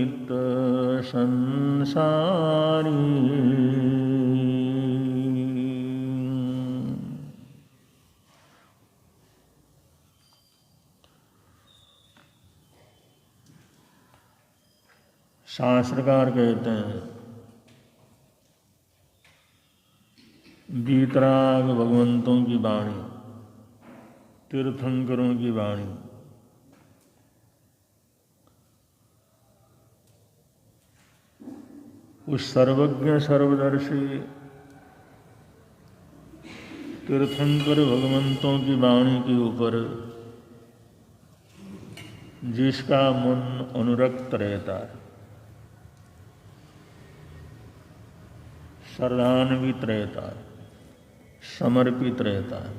परित संसारी। शास्त्रकार कहते हैं वीतराग भगवंतों की वाणी, तीर्थंकरों की वाणी, उस सर्वज्ञ सर्वदर्शी तीर्थंकर भगवंतों की वाणी के ऊपर जिसका मन अनुरक्त रहता है, श्रद्धान्वित रहता है, समर्पित रहता है,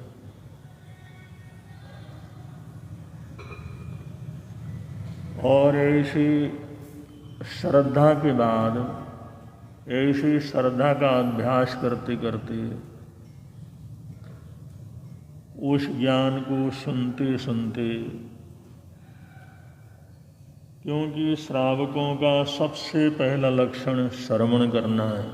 और ऐसी श्रद्धा के बाद, ऐसी श्रद्धा का अभ्यास करते करते उस ज्ञान को सुनते सुनते, क्योंकि श्रावकों का सबसे पहला लक्षण श्रवण करना है,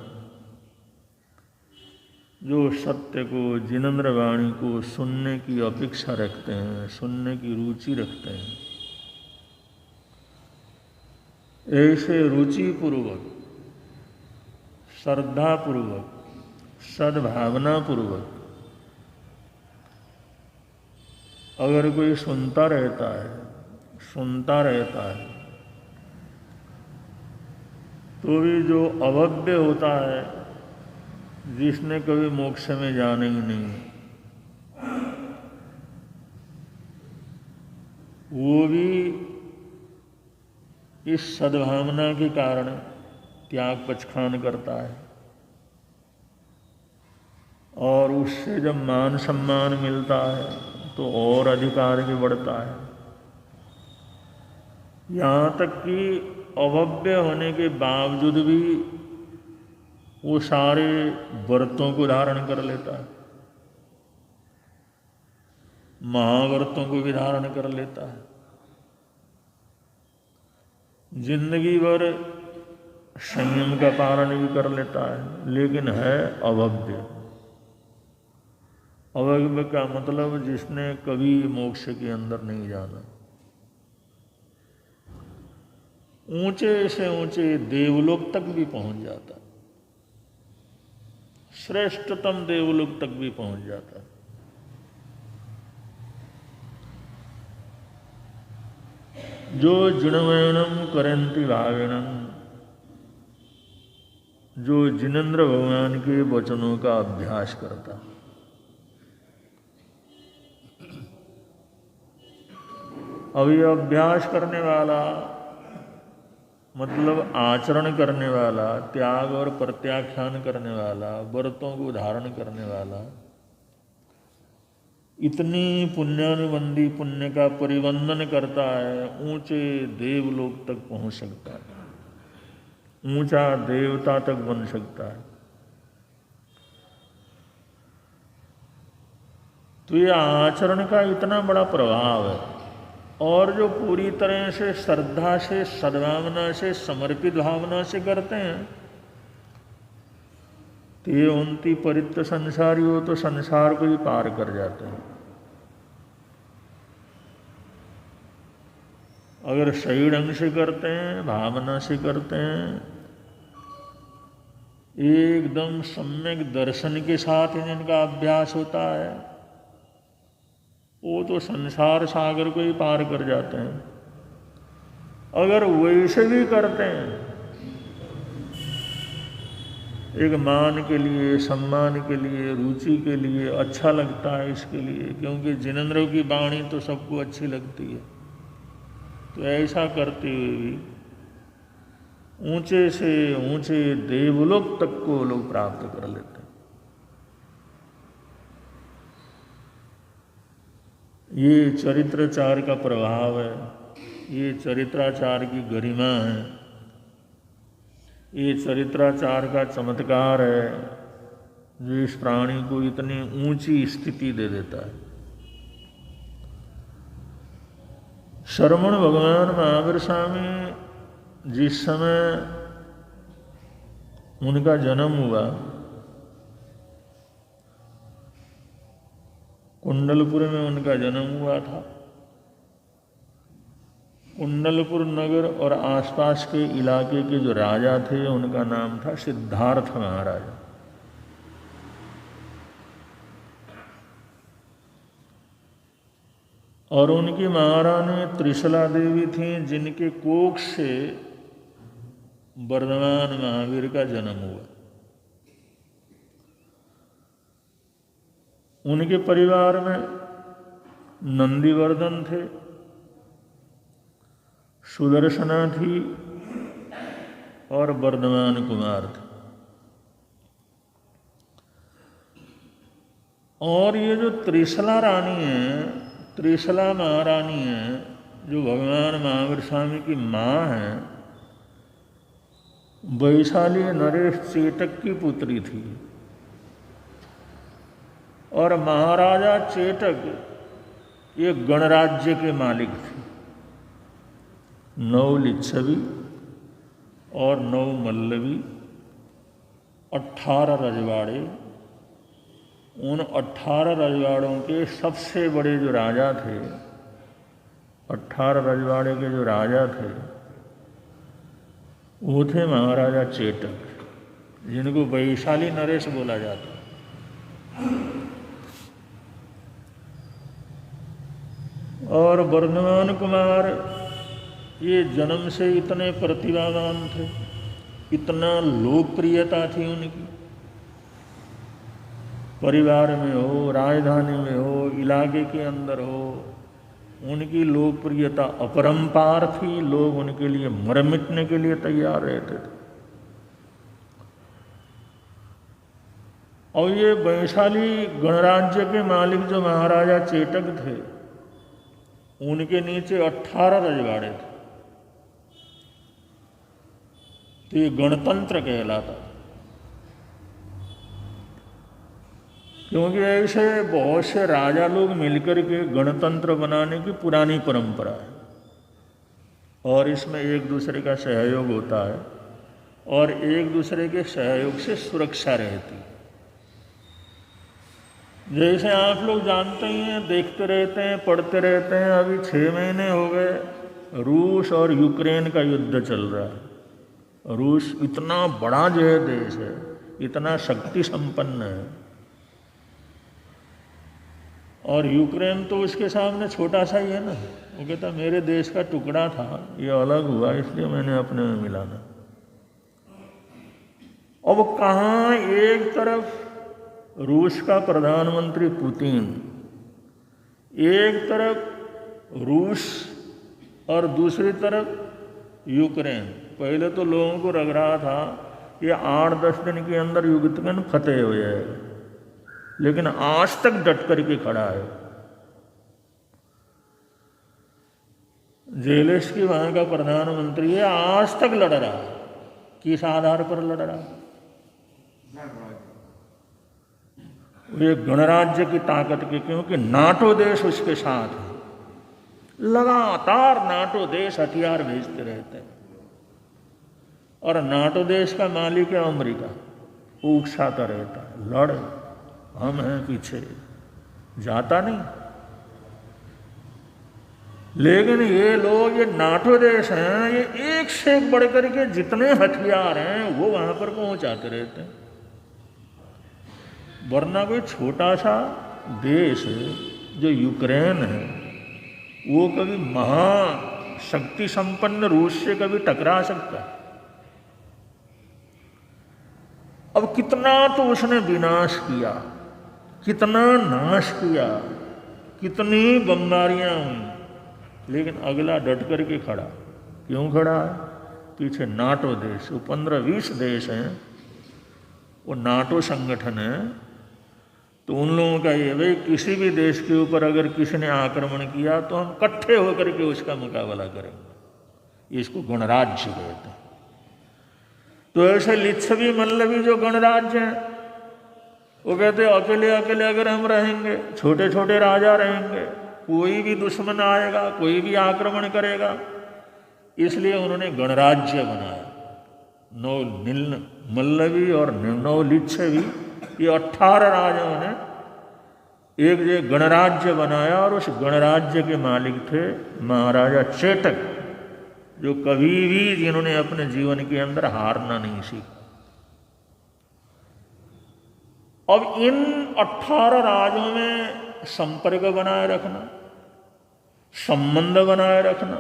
जो सत्य को, जिनेंद्र वाणी को सुनने की अपेक्षा रखते हैं, सुनने की रुचि रखते हैं, ऐसे रुचिपूर्वक, श्रद्धापूर्वक, सद्भावनापूर्वक अगर कोई सुनता रहता है, तो भी जो अभव्य होता है, जिसने कभी मोक्ष में जाना ही नहीं, वो भी इस सद्भावना के कारण त्याग पचखान करता है, और उससे जब मान सम्मान मिलता है तो और अधिकार भी बढ़ता है। यहाँ तक कि अभव्य होने के बावजूद भी वो सारे व्रतों को धारण कर लेता है, महाव्रतों को भी धारण कर लेता है, जिंदगी भर संयम का पालन भी कर लेता है, लेकिन है अभव्य। अभव्य का मतलब जिसने कभी मोक्ष के अंदर नहीं जाना, ऊंचे से ऊंचे देवलोक तक भी पहुंच जाता है, श्रेष्ठतम देवलोक तक भी पहुंच जाता है। जो जिनवैणम करंति भाविणम, जो जिनेंद्र भगवान के वचनों का अभ्यास करता, अभी अभ्यास करने वाला मतलब आचरण करने वाला, त्याग और प्रत्याख्यान करने वाला, व्रतों को धारण करने वाला, इतनी पुण्यानुबंधी पुण्य का परिबंधन करता है, ऊंचे देवलोक तक पहुंच सकता है, ऊंचा देवता तक बन सकता है। तो ये आचरण का इतना बड़ा प्रभाव है। और जो पूरी तरह से श्रद्धा से, सद्भावना से, समर्पित भावना से करते हैं, ते उनती परित संसारी हो, तो संसार को ही पार कर जाते हैं। अगर सही ढंग से करते हैं, भावना से करते हैं, एकदम सम्यक दर्शन के साथ इनका अभ्यास होता है, वो तो संसार सागर को ही पार कर जाते हैं। अगर वैसे भी करते हैं, एक मान के लिए, सम्मान के लिए, रुचि के लिए, अच्छा लगता है इसके लिए, क्योंकि जिनेंद्र की वाणी तो सबको अच्छी लगती है, तो ऐसा करते हुए भी ऊंचे से ऊंचे देवलोक तक को लोग प्राप्त कर लेते हैं। ये चरित्राचार का प्रभाव है, ये चरित्राचार की गरिमा है, ये चरित्राचार का चमत्कार है, जो इस प्राणी को इतनी ऊंची स्थिति दे देता है। श्रवण भगवान महावीर स्वामी जिस समय उनका जन्म हुआ, कुंडलपुर में उनका जन्म हुआ था। कुंडलपुर नगर और आसपास के इलाके के जो राजा थे उनका नाम था सिद्धार्थ महाराजा। और उनकी महारानी त्रिशला देवी थी, जिनके कोख से वर्धमान महावीर का जन्म हुआ। उनके परिवार में नंदीवर्धन थे, सुदर्शना थी और वर्धमान कुमार थे। और ये जो त्रिशला रानी है, त्रिशला महारानी है, जो भगवान महावीर स्वामी की माँ है, वैशाली नरेश चेटक की पुत्री थी। और महाराजा चेटक ये गणराज्य के मालिक थे। 9 लिच्छवी और 9 मल्लवी, 18 रजवाड़े। उन 18 रजवाड़ों के सबसे बड़े जो राजा थे, 18 रजवाड़े के जो राजा थे, वो थे महाराजा चेटक, जिनको वैशाली नरेश बोला जाता। और वर्धमान कुमार ये जन्म से इतने प्रतिभावान थे, इतना लोकप्रियता थी उनकी, परिवार में हो, राजधानी में हो, इलाके के अंदर हो, उनकी लोकप्रियता अपरंपार थी। लोग उनके लिए मर मिटने के लिए तैयार रहते थे। और ये वैशाली गणराज्य के मालिक जो महाराजा चेटक थे, उनके नीचे 18 रजवाड़े थे। तो ये गणतंत्र कहलाता, क्योंकि ऐसे बहुत से राजा लोग मिलकर के गणतंत्र बनाने की पुरानी परंपरा है। और इसमें एक दूसरे का सहयोग होता है और एक दूसरे के सहयोग से सुरक्षा रहती है। जैसे आप लोग जानते ही हैं, देखते रहते हैं, पढ़ते रहते हैं, अभी 6 महीने हो गए रूस और यूक्रेन का युद्ध चल रहा है। रूस इतना बड़ा जो है देश है, इतना शक्ति संपन्न है, और यूक्रेन तो उसके सामने छोटा सा ही है ना। वो कहता मेरे देश का टुकड़ा था, ये अलग हुआ, इसलिए मैंने अपने में मिलाना। अब कहाँ एक तरफ रूस का प्रधानमंत्री पुतिन, एक तरफ रूस और दूसरी तरफ यूक्रेन। पहले तो लोगों को लग रहा था ये 8-10 दिन के अंदर यूक्रेन फतेह हो जाएगा, लेकिन आज तक डट करके खड़ा है। जेलेंस्की वहां का प्रधानमंत्री है, आज तक लड़ रहा है। किस आधार पर लड़ रहा है? ये गणराज्य की ताकत के, क्योंकि नाटो देश उसके साथ है। लगातार नाटो देश हथियार भेजते रहते हैं, और नाटो देश का मालिक है अमेरिका, वो उकसाता रहता है, लड़, हम हैं पीछे, जाता नहीं। लेकिन ये लोग, ये नाटो देश हैं, ये एक से एक बढ़ करके जितने हथियार हैं वो वहां पर पहुंचाते रहते हैं। वरना कोई छोटा सा देश जो यूक्रेन है, वो कभी महाशक्ति संपन्न रूस से कभी टकरा सकता है? अब कितना तो उसने विनाश किया, कितना नाश किया, कितनी बमबारियां हुई, लेकिन अगला डट करके खड़ा। क्यों खड़ा है? पीछे नाटो देश, वो 15-20 देश हैं, वो नाटो संगठन है। तो उन लोगों का ये, भाई किसी भी देश के ऊपर अगर किसी ने आक्रमण किया तो हम इकट्ठे होकर के उसका मुकाबला करेंगे। इसको गणराज्य कहते हैं। तो ऐसे लिच्छवी मल्लवी जो गणराज्य हैं, वो कहते अकेले अकेले अगर हम रहेंगे, छोटे छोटे राजा रहेंगे, कोई भी दुश्मन आएगा, कोई भी आक्रमण करेगा इसलिए उन्होंने गणराज्य बनाया। नौ मल्लवी और नौ लिच्छवी, ये 18 राजाओं ने एक जो गणराज्य बनाया, और उस गणराज्य के मालिक थे महाराजा चेतक, जो कभी भी जिन्होंने अपने जीवन के अंदर हारना नहीं सीखा। अब इन 18 राज्यों में संपर्क बनाए रखना, संबंध बनाए रखना,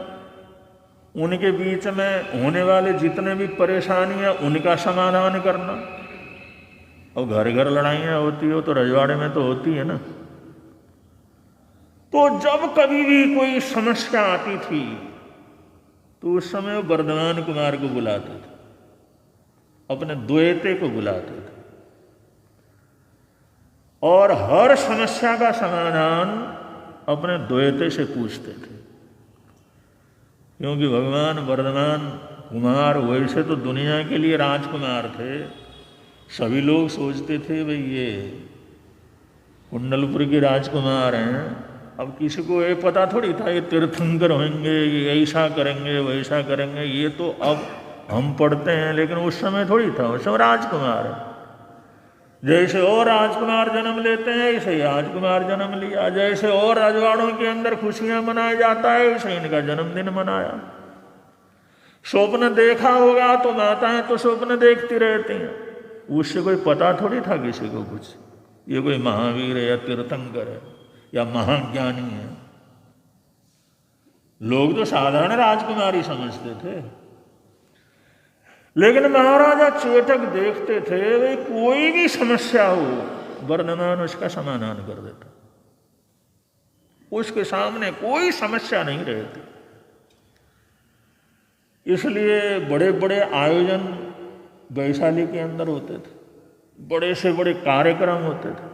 उनके बीच में होने वाले जितने भी परेशानियां उनका समाधान करना। और घर घर लड़ाइयाँ होती हो तो रजवाड़े में तो होती है ना। तो जब कभी भी कोई समस्या आती थी तो उस समय वो वर्धमान कुमार को बुलाते थे, अपने द्वैते को बुलाते थे, और हर समस्या का समाधान अपने द्वैते से पूछते थे। क्योंकि भगवान वर्धमान कुमार वैसे तो दुनिया के लिए राजकुमार थे। सभी लोग सोचते थे भाई ये कुंडलपुर के राजकुमार हैं। अब किसी को ये पता थोड़ी था ये तीर्थंकर होंगे, ये ऐसा करेंगे वैसा करेंगे। ये तो अब हम पढ़ते हैं, लेकिन उस समय थोड़ी था। उस समय राजकुमार है। जैसे और राजकुमार जन्म लेते हैं ऐसे ही राजकुमार जन्म लिया। जैसे और राजवाड़ों के अंदर खुशियां मनाया जाता है ऐसे इनका जन्मदिन मनाया। स्वप्न देखा होगा तो माताएं तो स्वप्न देखती रहती हैं, उससे कोई पता थोड़ी था किसी को कुछ ये कोई महावीर है या तीर्थंकर है या महाज्ञानी है। लोग तो साधारण राजकुमारी समझते थे। लेकिन महाराजा चेतक देखते थे भाई कोई भी समस्या हो वर्धमान उसका समाधान कर देता, उसके सामने कोई समस्या नहीं रहती। इसलिए बड़े बड़े आयोजन वैशाली के अंदर होते थे, बड़े से बड़े कार्यक्रम होते थे।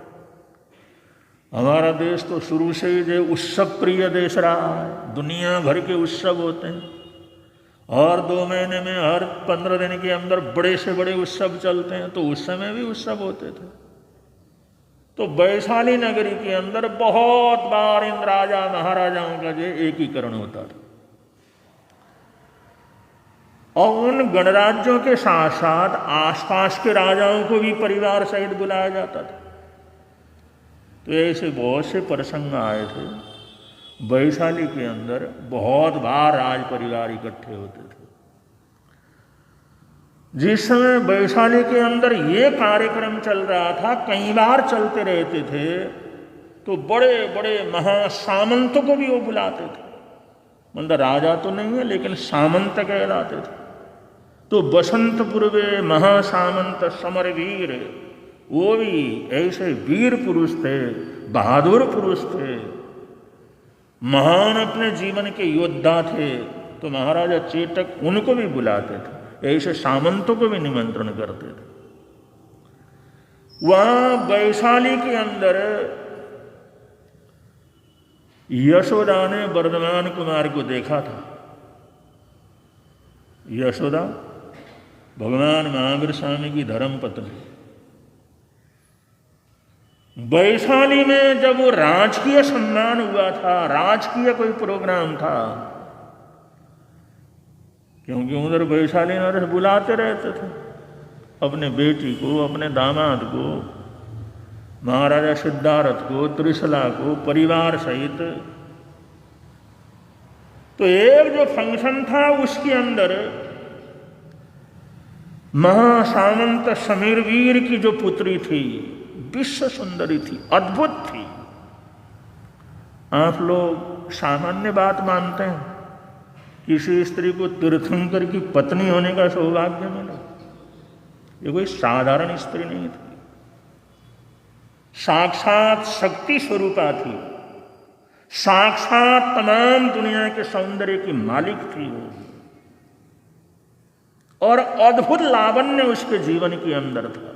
हमारा देश तो शुरू से ही जो उत्सव प्रिय देश रहा है। दुनिया भर के उत्सव होते हैं, हर 2 महीने में, हर 15 दिन के अंदर बड़े से बड़े उत्सव चलते हैं। तो उस समय भी उत्सव होते थे। तो वैशाली नगरी के अंदर बहुत बार इन राजा महाराजाओं का जो एकीकरण होता था, और उन गणराज्यों के साथ साथ आसपास के राजाओं को भी परिवार सहित बुलाया जाता था। तो ऐसे बहुत से प्रसंग आए थे। वैशाली के अंदर बहुत बार राज परिवार इकट्ठे होते थे। जिस समय वैशाली के अंदर ये कार्यक्रम चल रहा था, कई बार चलते रहते थे, तो बड़े बड़े महासामंतों को भी वो बुलाते थे। मतलब राजा तो नहीं है लेकिन सामंत कहलाते थे। तो बसंतपुर में महासामंत समरवीर, वो भी ऐसे वीर पुरुष थे, बहादुर पुरुष थे, महान अपने जीवन के योद्धा थे। तो महाराजा चेतक उनको भी बुलाते थे, ऐसे सामंतों को भी निमंत्रण करते थे। वहां वैशाली के अंदर यशोदा ने वर्धमान कुमार को देखा था। यशोदा भगवान महावीर स्वामी की धर्मपत्नी। वैशाली में जब वो राजकीय सम्मान हुआ था, राजकीय कोई प्रोग्राम था, क्योंकि उधर वैशाली नरेश बुलाते रहते थे अपने बेटी को, अपने दामाद को, महाराजा सिद्धार्थ को, त्रिशला को, परिवार सहित। तो एक जो फंक्शन था उसके अंदर महासामंत समीरवीर की जो पुत्री थी, विश्व सुंदरी थी, अद्भुत थी। आप लोग सामान्य बात मानते हैं किसी स्त्री को तीर्थंकर की पत्नी होने का सौभाग्य मिला? ये कोई साधारण स्त्री नहीं थी, साक्षात शक्ति स्वरूपा थी, साक्षात तमाम दुनिया के सौंदर्य की मालिक थी वो। और अद्भुत लावण्य उसके जीवन के अंदर था,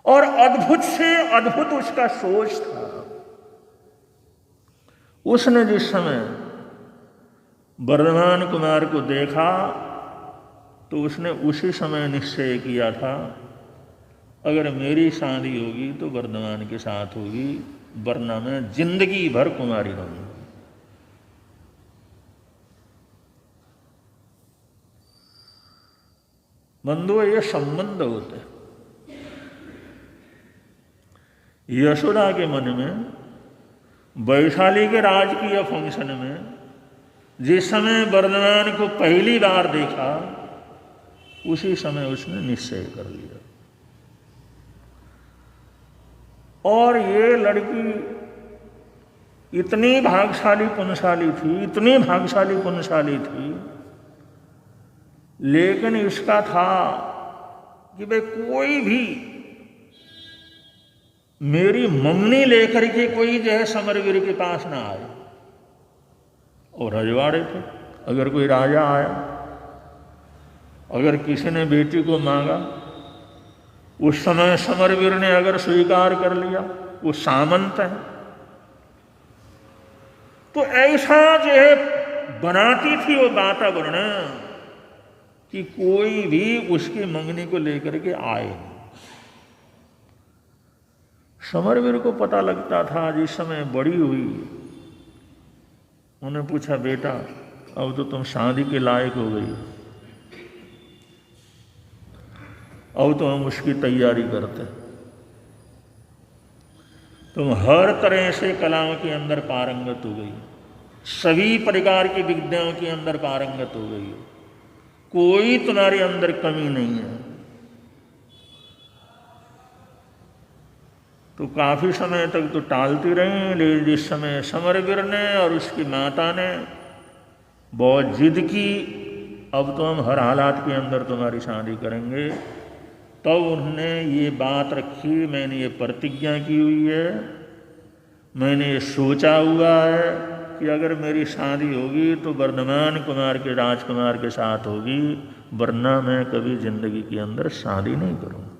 और अद्भुत से अद्भुत उसका सोच था। उसने जिस समय वर्धमान कुमार को देखा तो उसने उसी समय निश्चय किया था, अगर मेरी शादी होगी तो वर्धमान के साथ होगी, वरना मैं जिंदगी भर कुमारी रहूंगी। बंधु ये संबंध होते हैं। यशोदा के मन में वैशाली के राजकीय फंक्शन में जिस समय वर्धमान को पहली बार देखा उसी समय उसने निश्चय कर लिया। और ये लड़की इतनी भाग्यशाली पुण्यशाली थी, इतनी भाग्यशाली पुण्यशाली थी, लेकिन इसका था कि भाई कोई भी मेरी मंगनी लेकर के कोई जो है समरवीर के पास ना आए। और रजवाड़े थे, अगर कोई राजा आया, अगर किसी ने बेटी को मांगा, उस समय समरवीर ने अगर स्वीकार कर लिया, वो सामंत है, तो ऐसा जो है बनाती थी वो वातावरण कि कोई भी उसकी मंगनी को लेकर के आए। समरवीर को पता लगता था, जिस समय बड़ी हुई, उन्हें पूछा, बेटा अब तो तुम शादी के लायक हो गई, अब तो हम उसकी तैयारी करते, तुम हर तरह से कलाओं के अंदर पारंगत हो गई, सभी प्रकार की विद्याओं के अंदर पारंगत हो गई, कोई तुम्हारे अंदर कमी नहीं है। तो काफी समय तक तो टालती रही, लेकिन जिस समय समरवीर ने और उसकी माता ने बहुत जिद की, अब तो हम हर हालात के अंदर तुम्हारी शादी करेंगे, तब तो उन्होंने ये बात रखी, मैंने ये प्रतिज्ञा की हुई है, मैंने ये सोचा हुआ है कि अगर मेरी शादी होगी तो वर्धमान कुमार के राजकुमार के साथ होगी, वरना मैं कभी जिंदगी के अंदर शादी नहीं करूँगा।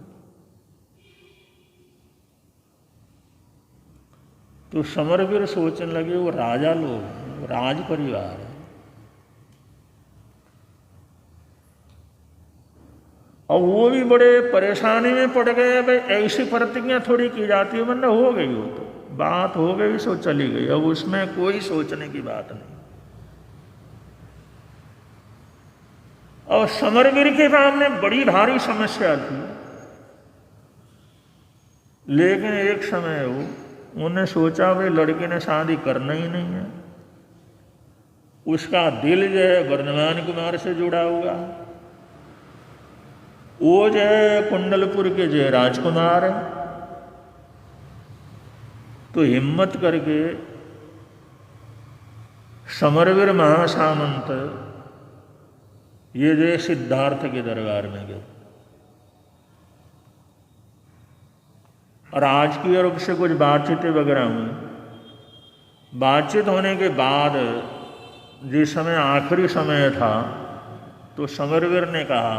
तो समरवीर सोचने लगे वो राजा लोग, वो राज परिवार है, और वो भी बड़े परेशानी में पड़ गए। भाई ऐसी प्रतिज्ञा थोड़ी की जाती है, वरना हो गई, हो तो बात हो गई सो चली गई, अब उसमें कोई सोचने की बात नहीं। और समरवीर के सामने बड़ी भारी समस्या थी, लेकिन एक समय उन्हें सोचा भाई लड़के ने शादी करना ही नहीं है, उसका दिल जो है वर्धमान कुमार से जुड़ा हुआ, वो जो है कुंडलपुर के जो राजकुमार है। तो हिम्मत करके समरवीर महासामंत ये जो सिद्धार्थ के दरबार में गए, और राजकीय रूप से कुछ बातचीतें वगैरह हुई। बातचीत होने के बाद जिस समय आखिरी समय था, तो समरवीर ने कहा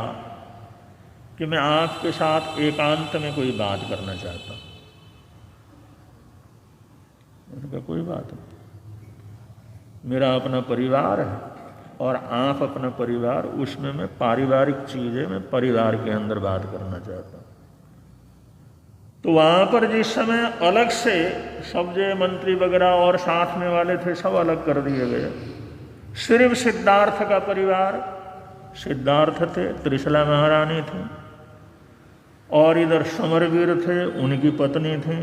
कि मैं आपके साथ एकांत में कोई बात करना चाहता हूँ। मैंने कहा कोई बात नहीं, मेरा अपना परिवार है और आप अपना परिवार, उसमें मैं पारिवारिक चीज़ें मैं परिवार के अंदर बात करना चाहता हूँ। तो वहाँ पर जिस समय अलग से सब जो मंत्री वगैरह और साथ में वाले थे सब अलग कर दिए गए, सिर्फ सिद्धार्थ का परिवार, सिद्धार्थ थे, त्रिशला महारानी थी, और इधर समरवीर थे, उनकी पत्नी थी।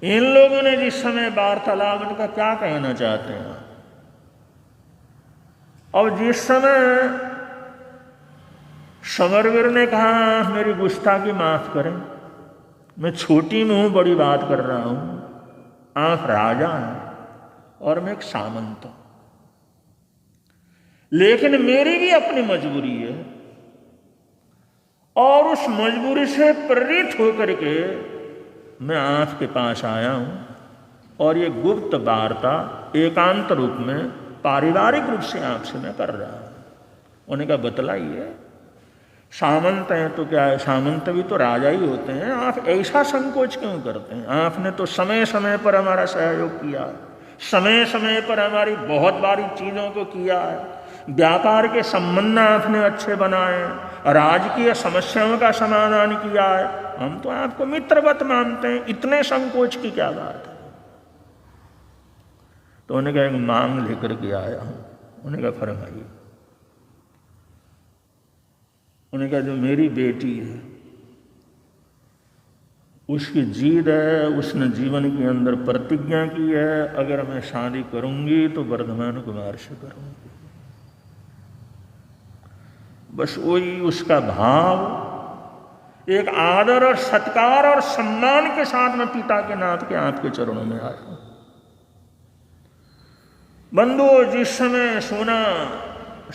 इन लोगों ने जिस समय वार्तालाप, इनका क्या कहना चाहते हैं, और जिस समय समरवीर ने कहा मेरी गुस्ताखी माफ करें, मैं छोटी मुंह बड़ी बात कर रहा हूं, आप राजा हैं और मैं एक सामंत हूं, लेकिन मेरी भी अपनी मजबूरी है, और उस मजबूरी से प्रेरित होकर के मैं आपके पास आया हूं, और ये गुप्त वार्ता एकांत रूप में पारिवारिक रूप से आपसे मैं कर रहा हूं। उन्हें कहा बतलाइए, सामंत हैं तो क्या है, सामंत भी तो राजा ही होते हैं, आप ऐसा संकोच क्यों करते हैं? आपने तो समय समय पर हमारा सहयोग किया, समय समय पर हमारी बहुत बारी चीज़ों को किया है, व्यापार के संबंध आपने अच्छे बनाए, राजकीय समस्याओं का समाधान किया है, हम तो आपको मित्रवत मानते हैं, इतने संकोच की क्या बात है? तो उन्होंने कहा एक मांग लेकर के आया हूं। उन्होंने कहा फरमाइए। उन्होंने कहा जो मेरी बेटी है उसकी जिद है, उसने जीवन के अंदर प्रतिज्ञा की है अगर मैं शादी करूंगी तो वर्धमान कुमार से करूंगी। बस वही उसका भाव, एक आदर और सत्कार और सम्मान के साथ में पिता के नाथ के आपके चरणों में आया। बंधु जिस समय सुना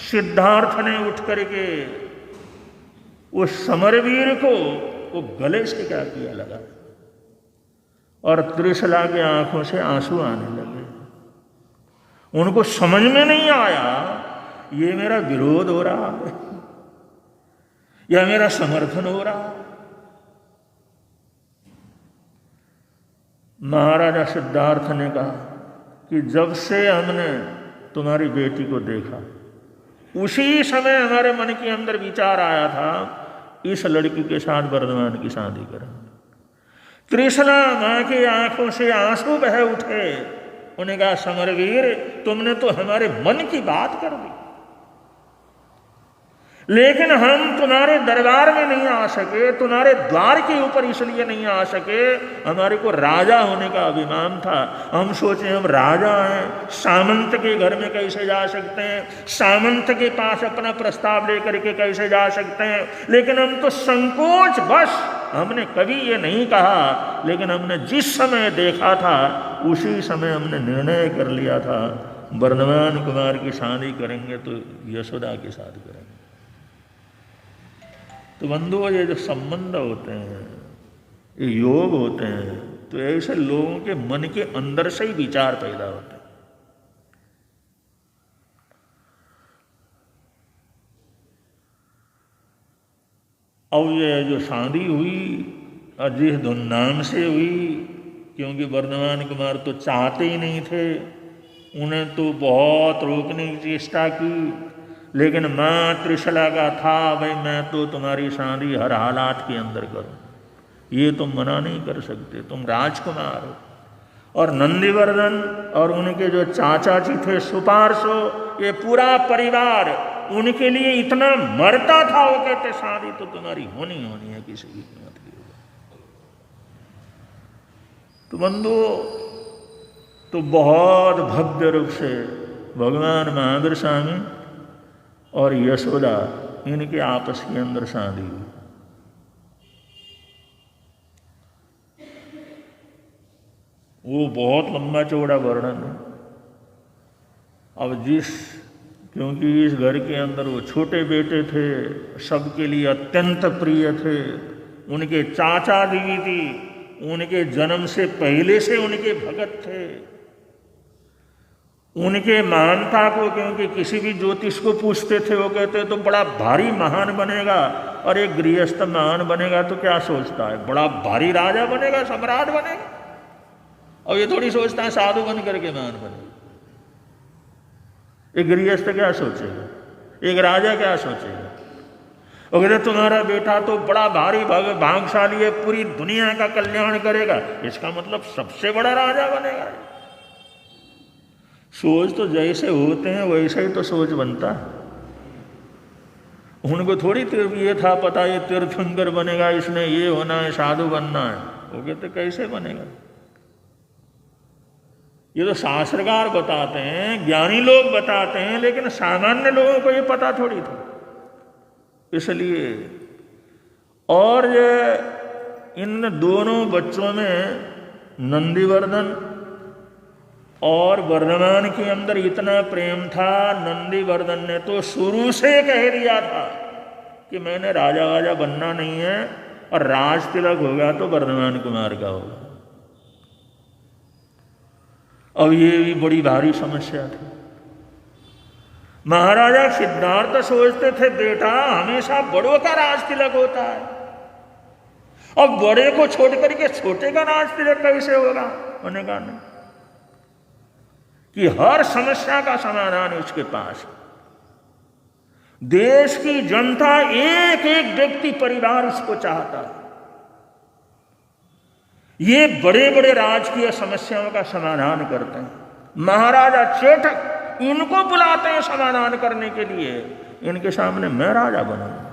सिद्धार्थ ने उठ करके उस समरवीर को वो गले से क्या किया लगा और त्रिशला के आंखों से आंसू आने लगे। उनको समझ में नहीं आया ये मेरा विरोध हो रहा है या मेरा समर्थन हो रहा है। महाराजा सिद्धार्थ ने कहा कि जब से हमने तुम्हारी बेटी को देखा उसी समय हमारे मन के अंदर विचार आया था इस लड़की के साथ वर्धमान की शादी करेंगे। त्रिशला मां की आंखों से आंसू बह उठे। उन्हें कहा समरवीर तुमने तो हमारे मन की बात कर दी, लेकिन हम तुम्हारे दरबार में नहीं आ सके, तुम्हारे द्वार के ऊपर इसलिए नहीं आ सके हमारे को राजा होने का अभिमान था। हम सोचे हम राजा हैं, सामंत के घर में कैसे जा सकते हैं, सामंत के पास अपना प्रस्ताव लेकर के कैसे जा सकते हैं। लेकिन हम तो संकोच बस हमने कभी ये नहीं कहा, लेकिन हमने जिस समय देखा था उसी समय हमने निर्णय कर लिया था वर्धमान कुमार की शादी करेंगे तो यशोदा के साथ करेंगे। तो बंधुओं ये जो संबंध होते हैं, ये योग होते हैं, तो ऐसे लोगों के मन के अंदर से ही विचार पैदा होते हैं। और ये जो शादी हुई जिस धूमधाम से हुई, क्योंकि वर्धमान कुमार तो चाहते ही नहीं थे, उन्हें तो बहुत रोकने की चेष्टा की, लेकिन मां त्रिशला का था भाई मैं तो तुम्हारी शादी हर हालात के अंदर करूं, ये तुम मना नहीं कर सकते, तुम राजकुमार हो। और नंदीवर्धन और उनके जो चाचा जी थे सुपार्शो, ये पूरा परिवार उनके लिए इतना मरता था, वो कहते शादी तो तुम्हारी होनी है किसी की कीमत की। तो बंधु तो बहुत भव्य रूप से भगवान महावीर स्वामी और यशोदा इनके आपस के अंदर शादी हुई। वो बहुत लंबा चौड़ा वर्णन है। अब क्योंकि इस घर के अंदर वो छोटे बेटे थे, सबके लिए अत्यंत प्रिय थे, उनके चाचा जी थी, उनके जन्म से पहले से उनके भगत थे, उनके महानता को, क्योंकि किसी भी ज्योतिष को पूछते थे वो कहते तो बड़ा भारी महान बनेगा, और एक गृहस्थ महान बनेगा तो क्या सोचता है बड़ा भारी राजा बनेगा, सम्राट बनेगा, और ये थोड़ी सोचता है साधु बन करके महान बनेगा। एक गृहस्थ क्या सोचेगा, एक राजा क्या सोचेगा? अगर तुम्हारा बेटा तो बड़ा भारी भागशाली है, पूरी दुनिया का कल्याण करेगा, इसका मतलब सबसे बड़ा राजा बनेगा। सोच तो जैसे होते हैं वैसे ही तो सोच बनता है। उनको थोड़ी ये था पता ये तीर्थंकर बनेगा, इसने ये होना है, साधु बनना है, वो कहते कैसे बनेगा? ये तो शास्त्रकार बताते हैं, ज्ञानी लोग बताते हैं, लेकिन सामान्य लोगों को ये पता थोड़ी था। इसलिए और इन दोनों बच्चों में नंदीवर्धन और वर्धमान के अंदर इतना प्रेम था, नंदीवर्धन ने तो शुरू से कह दिया था कि मैंने राजा बनना नहीं है, और राज तिलक होगा तो वर्धमान कुमार का होगा। अब ये भी बड़ी भारी समस्या थी। महाराजा सिद्धार्थ सोचते थे बेटा हमेशा बड़ों का राज तिलक होता है, अब बड़े को छोड़ करके छोटे का राज तिलक कैसे होगा? उन्होंने कहा नहीं, कि हर समस्या का समाधान उसके पास है। देश की जनता एक एक व्यक्ति परिवार उसको चाहता है। ये बड़े बड़े राजकीय समस्याओं का समाधान करते हैं। महाराजा चेटक इनको बुलाते हैं समाधान करने के लिए, इनके सामने मैं राजा बनूंगा।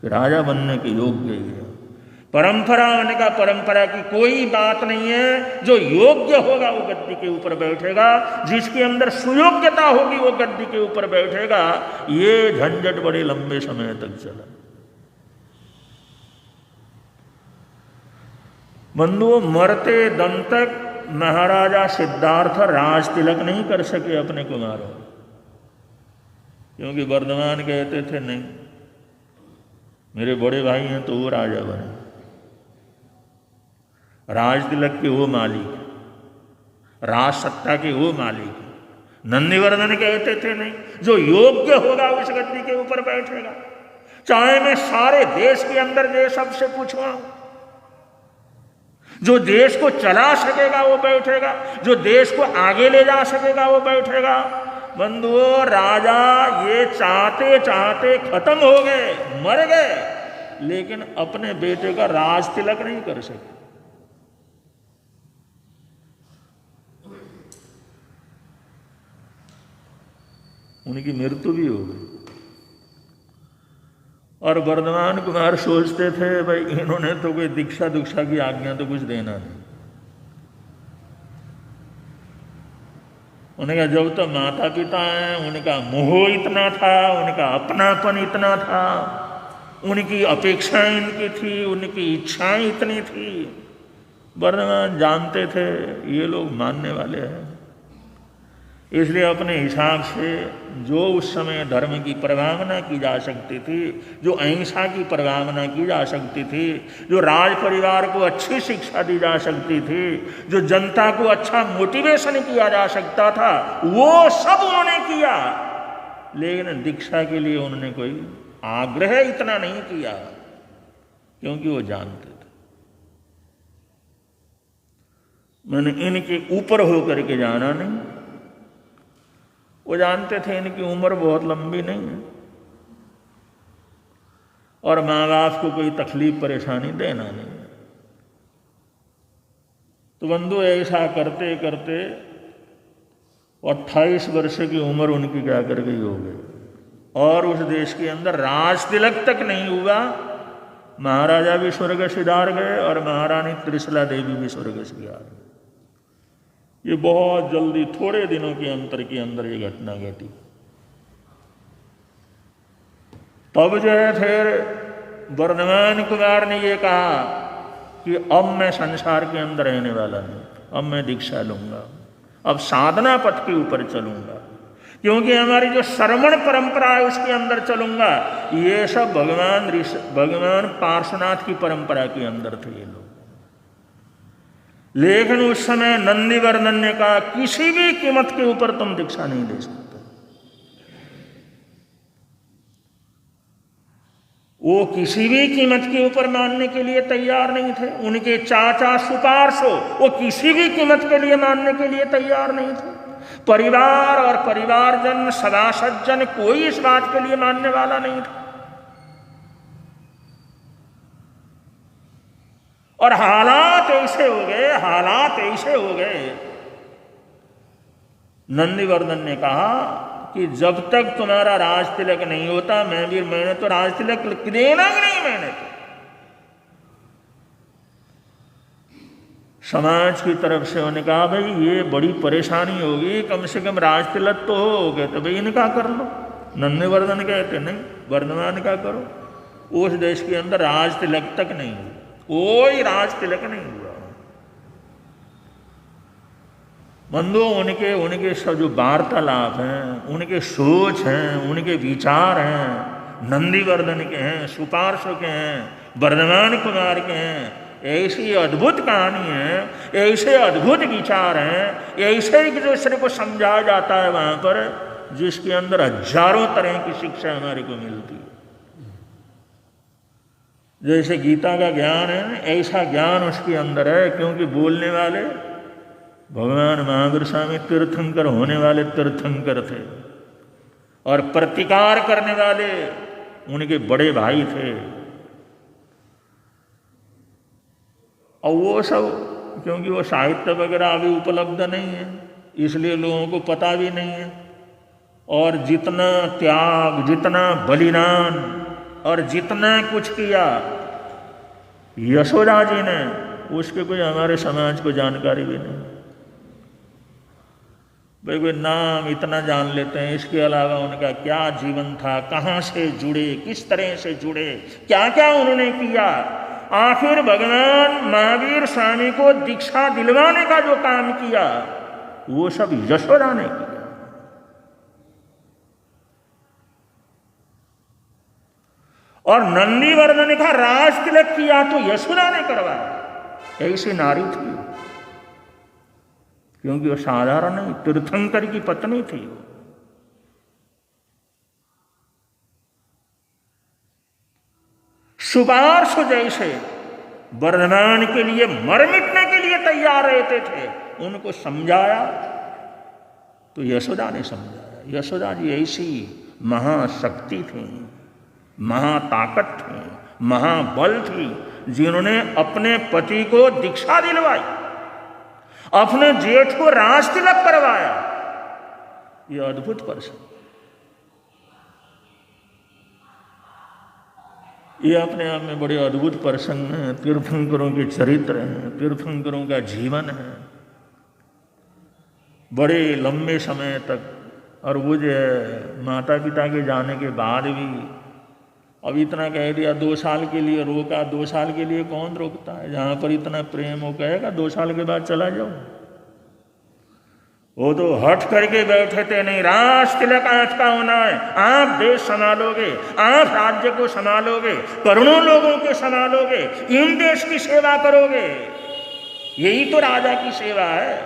कि राजा बनने के योग्य ही है। परंपरा होने का, परंपरा की कोई बात नहीं है। जो योग्य होगा वो गद्दी के ऊपर बैठेगा, जिसके अंदर सुयोग्यता होगी वो गद्दी के ऊपर बैठेगा। ये झंझट बड़े लंबे समय तक चला। बंधुओं, मरते दम तक महाराजा सिद्धार्थ राज तिलक नहीं कर सके अपने कुमारों, क्योंकि वर्धमान कहते थे नहीं, मेरे बड़े भाई हैं तो वो राजा बने, राज तिलक के वो मालिक, राज सत्ता के वो मालिक। नंदीवर्धन कहते थे नहीं, जो योग्य होगा उस गद्दी के ऊपर बैठेगा, चाहे मैं सारे देश के अंदर ये सबसे पूछवाऊं। जो देश को चला सकेगा वो बैठेगा, जो देश को आगे ले जा सकेगा वो बैठेगा। बंधुओं, राजा ये चाहते चाहते खत्म हो गए, मर गए, लेकिन अपने बेटे का राज तिलक नहीं कर सके। उनकी मृत्यु भी हो गई। और वर्धमान कुमार सोचते थे भाई इन्होंने तो कोई दीक्षा दुक्षा की आज्ञा तो कुछ देना नहीं। उनका जब तो माता पिता हैं, उनका मोह इतना था, उनका अपनापन इतना था, उनकी अपेक्षाएं इनकी थी, उनकी इच्छाएं इतनी थी। वर्धमान जानते थे ये लोग मानने वाले हैं, इसलिए अपने हिसाब से जो उस समय धर्म की प्रभावना की जा सकती थी, जो अहिंसा की प्रभावना की जा सकती थी, जो राज परिवार को अच्छी शिक्षा दी जा सकती थी, जो जनता को अच्छा मोटिवेशन किया जा सकता था, वो सब उन्होंने किया। लेकिन दीक्षा के लिए उन्होंने कोई आग्रह इतना नहीं किया, क्योंकि वो जानते थे मैंने इनके ऊपर होकर के जाना नहीं। वो जानते थे इनकी उम्र बहुत लंबी नहीं है और माँ बाप को कोई तकलीफ परेशानी देना नहीं है। तो बंधु, ऐसा करते करते 28 वर्ष की उम्र उनकी क्या कर गई हो गई, और उस देश के अंदर राज तिलक तक नहीं हुआ। महाराजा भी स्वर्ग सिधार गए और महारानी त्रिशला देवी भी स्वर्ग सिधार गए। ये बहुत जल्दी, थोड़े दिनों के अंतर के अंदर ये घटना घटी। तब जो है फिर वर्धमान कुमार ने ये कहा कि अब मैं संसार के अंदर रहने वाला नहीं, अब मैं दीक्षा लूंगा, अब साधना पथ के ऊपर चलूंगा, क्योंकि हमारी जो श्रवण परंपरा है उसके अंदर चलूंगा। ये सब भगवान पार्श्वनाथ की परंपरा के अंदर थे ये लोग। लेकिन उस समय नंदीवर्धन ने कहा किसी भी कीमत के ऊपर तुम दीक्षा नहीं दे सकते। वो किसी भी कीमत के ऊपर मानने के लिए तैयार नहीं थे। उनके चाचा सुपार्शो वो किसी भी कीमत के लिए मानने के लिए तैयार नहीं थे। परिवार और परिवारजन, सदा सज्जन, कोई इस बात के लिए मानने वाला नहीं था। और हालात ऐसे हो गए, नंदीवर्धन ने कहा कि जब तक तुम्हारा राज तिलक नहीं होता मैंने तो राज तिलक देना ही नहीं। मैंने तो समाज की तरफ से उन्होंने कहा भाई ये बड़ी परेशानी होगी, कम से कम राज तिलक तो हो गए, तो भाई इनका कर लो। नंदीवर्धन कहते नहीं, वर्धमान का करो। उस देश के अंदर राज तिलक तक नहीं हुआ, कोई राज तिलक नहीं हुआ। बंधु, उनके सब जो वार्तालाप हैं, उनके सोच हैं, उनके विचार हैं, नंदीवर्धन के हैं, सुपार्श्व के हैं, वर्धमान कुमार के हैं, ऐसी अद्भुत कहानी है, ऐसे अद्भुत विचार हैं, ऐसे एक दूसरे को समझाया जाता है वहां पर, जिसके अंदर हजारों तरह की शिक्षा हमारे को मिलती है। जैसे गीता का ज्ञान है, ऐसा ज्ञान उसके अंदर है, क्योंकि बोलने वाले भगवान महावीर स्वामी तीर्थंकर होने वाले तीर्थंकर थे, और प्रतिकार करने वाले उनके बड़े भाई थे। और वो सब, क्योंकि वो साहित्य वगैरह अभी उपलब्ध नहीं है, इसलिए लोगों को पता भी नहीं है। और जितना त्याग, जितना बलिदान और जितना कुछ किया यशोदा जी ने, उसके कोई हमारे समाज को जानकारी भी नहीं। भाई कोई नाम इतना जान लेते हैं, इसके अलावा उनका क्या जीवन था, कहाँ से जुड़े, किस तरह से जुड़े, क्या क्या उन्होंने किया। आखिर भगवान महावीर स्वामी को दीक्षा दिलवाने का जो काम किया वो सब यशोदा ने किया। और नंदीवर्धन का राज तिलक किया तो यशोदा ने करवाया। ऐसी नारी थी, क्योंकि वो साधारण नहीं, तीर्थंकर की पत्नी थी। सुपार्श जैसे वर्धमान के लिए मर मिटने के लिए तैयार रहते थे, उनको समझाया तो यशोदा ने समझाया। यशोदा जी ऐसी महाशक्ति थी, महाताकत थी, महाबल थी, जिन्होंने अपने पति को दीक्षा दिलवाई, अपने जेठ को राज तिलक करवाया। यह अद्भुत प्रसंग, ये अपने आप में बड़े अद्भुत प्रसंग हैं। तीर्थंकरों के चरित्र हैं, तीर्थंकरों का जीवन है, बड़े लंबे समय तक। और वो जो माता पिता के जाने के बाद भी अब इतना कह दिया, 2 साल के लिए रोका, 2 साल के लिए कौन रोकता है? जहाँ पर इतना प्रेम हो कहेगा 2 साल के बाद चला जाओ। वो तो हट करके बैठे थे, नहीं राज तिलक आपका होना है, आप देश संभालोगे, आप राज्य को संभालोगे, करोड़ों लोगों के संभालोगे, इन देश की सेवा करोगे। यही तो राजा की सेवा है,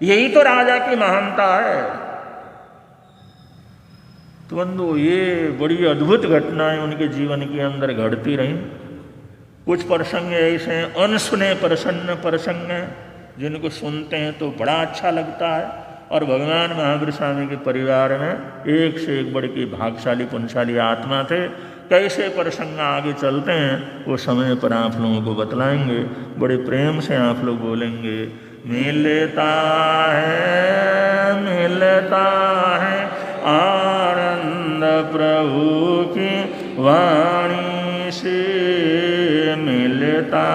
यही तो राजा की महानता है। तो बंधु, ये बड़ी अद्भुत घटनाएं उनके जीवन के अंदर घटती रहीं। कुछ प्रसंग ऐसे हैं अनसुने प्रसन्न प्रसंग हैं, जिनको सुनते हैं तो बड़ा अच्छा लगता है। और भगवान महावीर स्वामी के परिवार में एक से एक बड़े की भागशाली पुण्यशाली आत्मा थे। कैसे प्रसंग आगे चलते हैं वो समय पर आप लोगों को बतलाएंगे, बड़े प्रेम से आप लोग बोलेंगे। मिलता है आनंद प्रभु की वाणी से, मिलता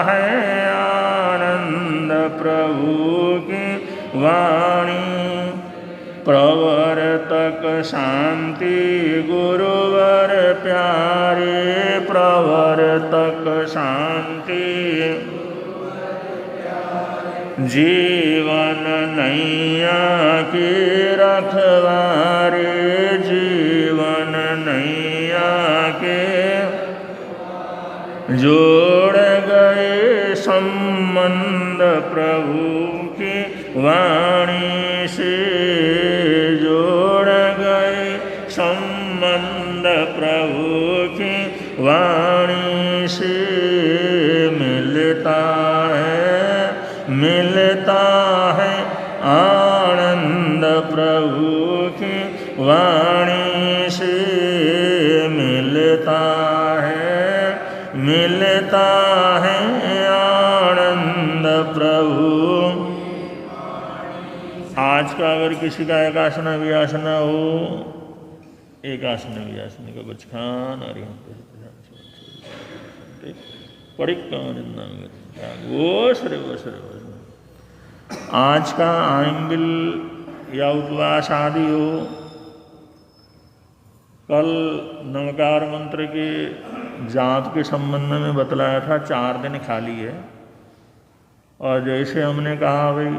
है आनंद प्रभु की वाणी। प्रवर्तक शांति गुरुवर प्यारे, प्रवर्तक शांति जीवन नैया के रखवारे, जीवन नैया के जोड़ गए संबंध प्रभु की वाणी से, जोड़ गए संबंध प्रभु की वाणी से। मिलता है आनंद प्रभु की वाणी से, मिलता है आनंद प्रभु। आज का अगर किसी का एकासना वियासना हो, एकासना वियासना का कुछ खान और आज का आइंबिल या उपवास आदि हो, कल नमकार मंत्र के जाप के संबंध में बतलाया था 4 दिन खाली है। और जैसे हमने कहा भाई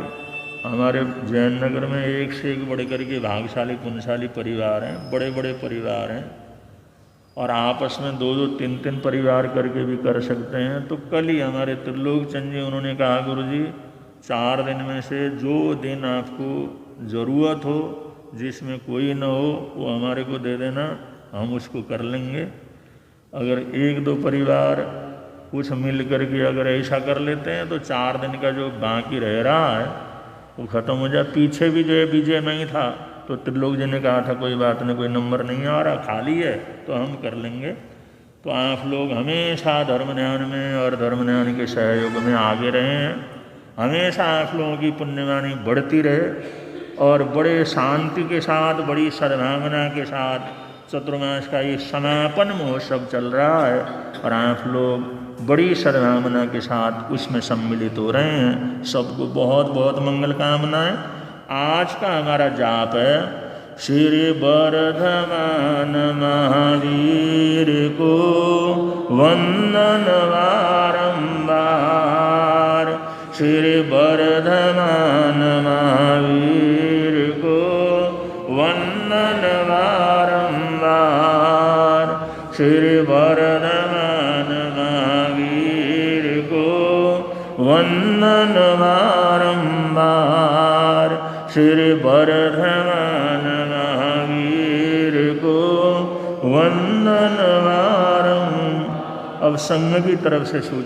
हमारे जैन नगर में एक से एक बढ़ कर के भाग्यशाली पुण्यशाली परिवार हैं, बड़े बड़े परिवार हैं, और आपस में 2-2, 3-3 परिवार करके भी कर सकते हैं। तो कल ही हमारे त्रिलोकचंद जी उन्होंने कहा गुरुजी 4 दिन में से जो दिन आपको ज़रूरत हो, जिसमें कोई न हो, वो हमारे को दे देना, हम उसको कर लेंगे। अगर 1-2 परिवार कुछ मिल करके अगर ऐसा कर लेते हैं तो 4 दिन का जो बाकी रह रहा है वो ख़त्म हो जाए। पीछे भी जो है विजय नहीं था तो त्रिलोक जी ने कहा था कोई बात नहीं, कोई नंबर नहीं आ रहा, खाली है तो हम कर लेंगे। तो आप लोग हमेशा धर्म ध्यान में और धर्म ध्यान के सहयोग में आगे रहें, हमेशा आप लोगों की पुण्यवाणी बढ़ती रहे। और बड़े शांति के साथ, बड़ी सद्भावना के साथ चतुर्मास का ये समापन महोत्सव चल रहा है और आप लोग बड़ी सद्भावना के साथ उसमें सम्मिलित हो रहे हैं। सबको बहुत बहुत मंगल कामनाएं। आज का हमारा जाप है श्री वर्धमान महावीर को वंदन बारंबार, श्री वर्धमान महावीर को वंदन बारंबार, श्री वर्धमान महावीर को वंदन बारंबार, श्री वर्धमान महावीर को वंदन बारंबार। अब संघ की तरफ से सूचना।